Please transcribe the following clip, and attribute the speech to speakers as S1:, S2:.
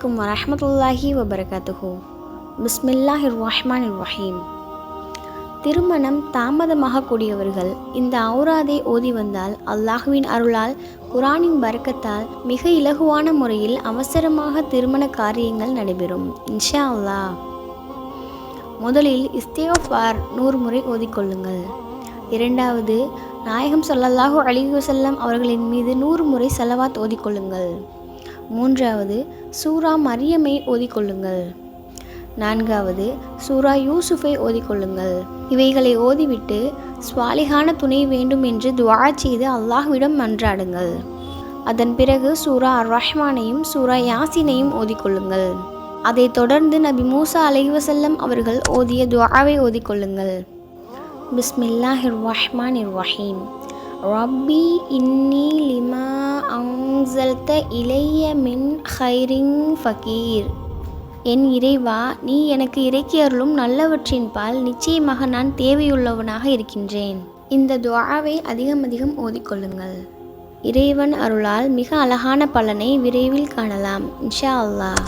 S1: அலைக்கும் வரஹ்மத்துல்லாஹி வபரகாத்துஹு. பிஸ்மில்லாஹிர் ரஹ்மானிர் ரஹீம். திருமணம் தாமதமாகக்கூடியவர்கள் இந்த ஔராதை ஓதி வந்தால் அல்லாஹுவின் அருளால் குரானின் பரக்கத்தால் மிக இலகுவான முறையில் அவசரமாக திருமண காரியங்கள் நடைபெறும் இன்ஷா அல்லாஹ். முதலில் இஸ்திக்ஃபார் 100 முறை ஓதிக்கொள்ளுங்கள். இரண்டாவது, நாயகம் ஸல்லல்லாஹு அலைஹி வஸல்லம் அவர்களின் மீது 100 முறை ஸலவாத் ஓதிக்கொள்ளுங்கள். மூன்றாவது, சூரா மரியமை ஓதிக்கொள்ளுங்கள். நான்காவது, சூரா யூசுஃபை ஓதிக்கொள்ளுங்கள். இவைகளை ஓதிவிட்டு ஸ்வாலிஹான துணை வேண்டும் என்று துஆ செய்து அல்லாஹ்விடம் மன்றாடுங்கள். அதன் பிறகு சூரா அர் ரஹ்மானையும் சூரா யாசீனையும் ஓதிக்கொள்ளுங்கள். அதைத் தொடர்ந்து நபி மூசா அலைஹி வஸல்லம் அவர்கள் ஓதிய துஆவை ஓதிக்கொள்ளுங்கள். பிஸ்மில்லாஹிர் ரஹ்மானிர் ரஹீம். ரப்பி இன்னி லிமா அன்ஸல்த இலைய மின் கைரின் ஃபகீர். என் இறைவா, நீ எனக்கு இறக்கி அருளும் நல்லவற்றின் பால் நிச்சயமாக நான் தேவையுள்ளவனாக இருக்கின்றேன். இந்த துஆவை அதிகம் ஓதிக்கொள்ளுங்கள். இறைவன் அருளால் மிக அழகான பலனை விரைவில் காணலாம் இன்ஷா அல்லாஹ்.